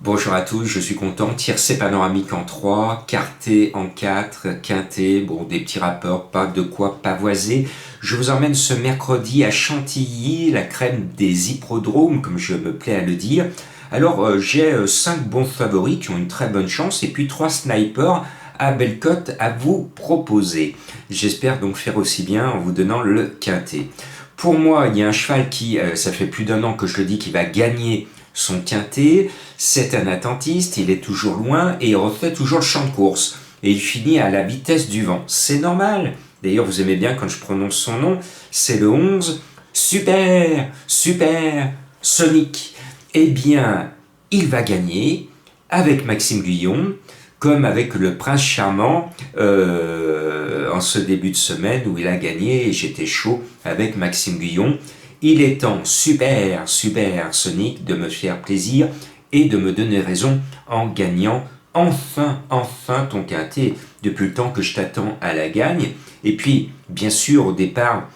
Bonjour à tous, je suis content. Tiercé panoramique en 3, quarté en 4, quinté, bon, des petits rapports, pas de quoi pavoiser. Je vous emmène ce mercredi à Chantilly, la crème des hippodromes, comme je me plais à le dire. Alors, j'ai 5 bons favoris qui ont une très bonne chance, et puis 3 snipers à belle cote à vous proposer. J'espère donc faire aussi bien en vous donnant le quinté. Pour moi, il y a un cheval qui, ça fait plus d'1 an que je le dis, qui va gagner son quintet. C'est un attentiste, il est toujours loin et il refait toujours le champ de course. Et il finit à la vitesse du vent. C'est normal. D'ailleurs, vous aimez bien quand je prononce son nom. C'est le 11. Super, Sonic. Eh bien, il va gagner avec Maxime Guyon, comme avec le Prince Charmant en ce début de semaine où il a gagné et j'étais chaud avec Maxime Guyon. Il est temps, super Sonic, de me faire plaisir et de me donner raison en gagnant enfin ton quintet depuis le temps que je t'attends à la gagne. Et puis, bien sûr, au départ,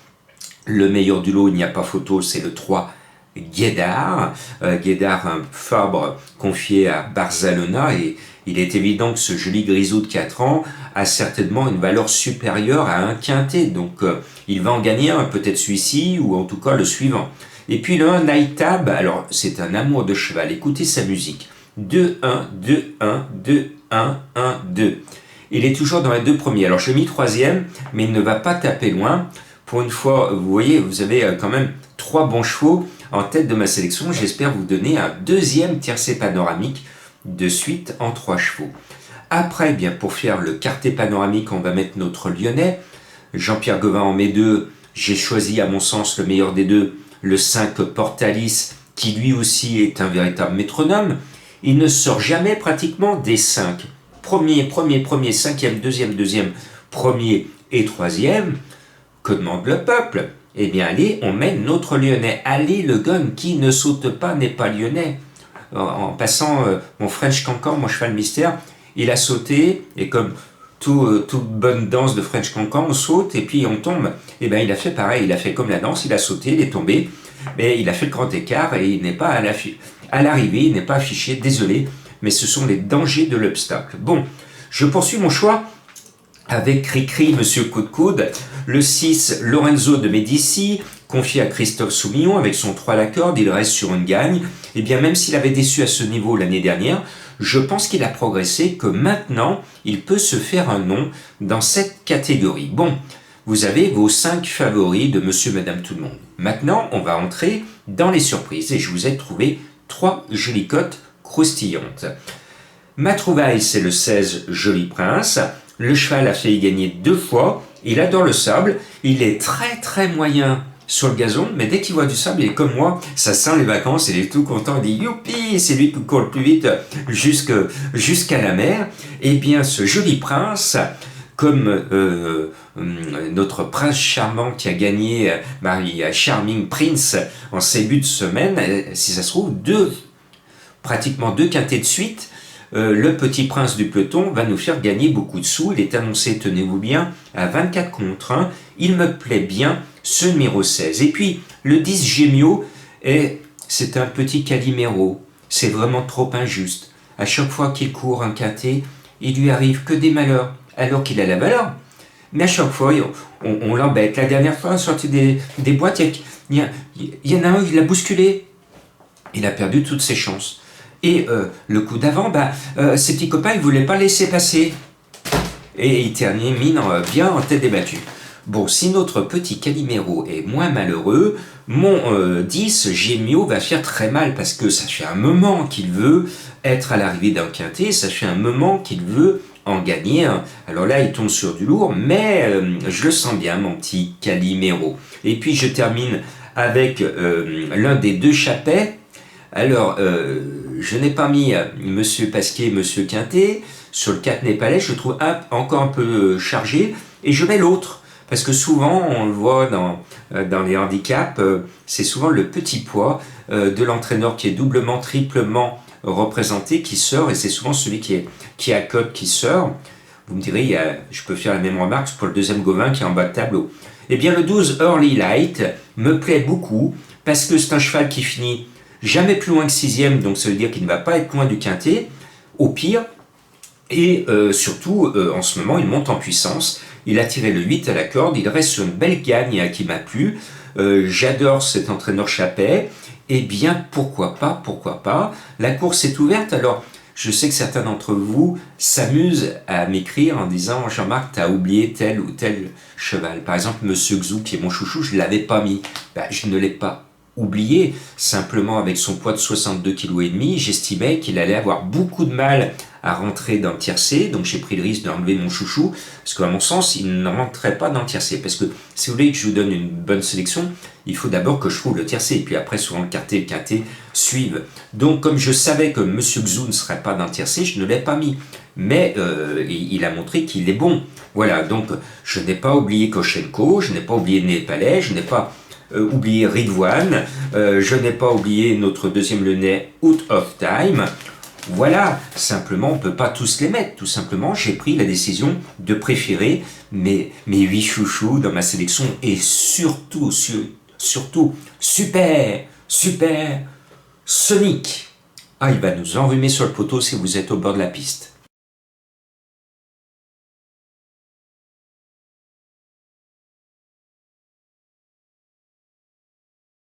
le meilleur du lot, il n'y a pas photo, c'est le 3 Guédard. Guédard, un Fabre confié à Barcelona, et il est évident que ce joli grisou de 4 ans a certainement une valeur supérieure à un quintet. Donc il va en gagner un, peut-être celui-ci, ou en tout cas le suivant. Et puis le 1 Naïtab, alors c'est un amour de cheval, écoutez sa musique. 2-1, 2-1, 2-1, 1-2. Il est toujours dans les deux premiers. Alors je l'ai mis troisième, mais il ne va pas taper loin. Pour une fois, vous voyez, vous avez quand même 3 bons chevaux en tête de ma sélection. J'espère vous donner un deuxième tiercé panoramique de suite en 3 chevaux. Après, bien pour faire le quartet panoramique, on va mettre notre Lyonnais. Jean-Pierre Gauvin en met 2. J'ai choisi, à mon sens, le meilleur des deux, le 5 Portalis, qui lui aussi est un véritable métronome. Il ne sort jamais pratiquement des 5. Premier, cinquième, deuxième, premier et troisième. Que demande le peuple? Eh bien, allez, on met notre Lyonnais. Allez, le gun qui ne saute pas n'est pas lyonnais. En passant, mon French Cancan, mon cheval mystère, il a sauté, et comme toute bonne danse de French Cancan, on saute et puis on tombe. Et bien, il a fait pareil, il a fait comme la danse, il a sauté, il est tombé, mais il a fait le grand écart et il n'est pas à l'arrivée, il n'est pas affiché, désolé, mais ce sont les dangers de l'obstacle. Bon, je poursuis mon choix avec Cricri, Monsieur Coup de Coude, le 6 Lorenzo de Médicis, confié à Christophe Soumillon avec son 3 à la corde, il reste sur une gagne. Et bien même s'il avait déçu à ce niveau l'année dernière, je pense qu'il a progressé, que maintenant il peut se faire un nom dans cette catégorie. Bon, vous avez vos 5 favoris de Monsieur, Madame, tout le monde. Maintenant, on va entrer dans les surprises et je vous ai trouvé 3 jolies cotes croustillantes. Ma trouvaille, c'est le 16 Joli Prince. Le cheval a failli gagner 2 fois. Il adore le sable. Il est très moyen sur le gazon, mais dès qu'il voit du sable, il est comme moi, ça sent les vacances, il est tout content, il dit youpi, c'est lui qui court le plus vite jusqu'à la mer. Eh bien, ce Joli Prince, comme notre prince charmant qui a gagné Charming Prince en ce début de semaine, si ça se trouve, pratiquement 2 quintets de suite, le petit prince du peloton va nous faire gagner beaucoup de sous. Il est annoncé, tenez-vous bien, à 24 contre 1. Il me plaît bien, ce numéro 16. Et puis, le 10 Gémio, c'est un petit Calimero. C'est vraiment trop injuste. À chaque fois qu'il court un quintet, il lui arrive que des malheurs, alors qu'il a la valeur. Mais à chaque fois, on l'embête. La dernière fois, on a sorti des boîtes, il y en a un, il l'a bousculé. Il a perdu toutes ses chances. Et le coup d'avant, ses petits copains, ils ne voulaient pas laisser passer. Et il termine bien en tête débattue. Bon, si notre petit Calimero est moins malheureux, mon 10 Gémio va faire très mal parce que ça fait un moment qu'il veut être à l'arrivée d'un quintet, ça fait un moment qu'il veut en gagner un. Alors là, il tombe sur du lourd, mais je le sens bien, mon petit Calimero. Et puis je termine avec l'un des 2 Chapets. Alors, je n'ai pas mis Monsieur Pasquier et Monsieur Quintet. Sur le 4 Népalais, je le trouve encore un peu chargé. Et je mets l'autre. Parce que souvent, on le voit dans les handicaps, c'est souvent le petit poids de l'entraîneur qui est doublement, triplement représenté, qui sort. Et c'est souvent celui qui est à cote qui sort. Vous me direz, je peux faire la même remarque pour le deuxième Gauvin qui est en bas de tableau. Eh bien, le 12 Early Light me plaît beaucoup. Parce que c'est un cheval qui finit jamais plus loin que 6e, donc ça veut dire qu'il ne va pas être loin du quintet, au pire. Et surtout, en ce moment, il monte en puissance. Il a tiré le 8 à la corde, il reste sur une belle gagne qui m'a plu. J'adore cet entraîneur Chappet. Eh bien, pourquoi pas. La course est ouverte, alors je sais que certains d'entre vous s'amusent à m'écrire en disant « Jean-Marc, t'as oublié tel ou tel cheval. » Par exemple, Monsieur Xou, qui est mon chouchou, je ne l'avais pas mis. Ben, je ne l'ai pas oublié. Simplement, avec son poids de 62,5 kg, j'estimais qu'il allait avoir beaucoup de mal à rentrer dans le tiercé, donc j'ai pris le risque d'enlever mon chouchou, parce qu'à mon sens, il ne rentrait pas dans le tiercé, parce que si vous voulez que je vous donne une bonne sélection, il faut d'abord que je trouve le tiercé, et puis après souvent le quintet suivent. Donc comme je savais que Monsieur Xou ne serait pas dans le tiercé, je ne l'ai pas mis, mais il a montré qu'il est bon. Voilà, donc je n'ai pas oublié Koshenko, je n'ai pas oublié Népalais, je n'ai pas oublié Ridwan, je n'ai pas oublié notre deuxième Lyonnais Out of Time. Voilà, simplement, on ne peut pas tous les mettre. Tout simplement, j'ai pris la décision de préférer mes 8 chouchous dans ma sélection et surtout, super Sonic. Ah, il va nous enrhumer sur le poteau si vous êtes au bord de la piste.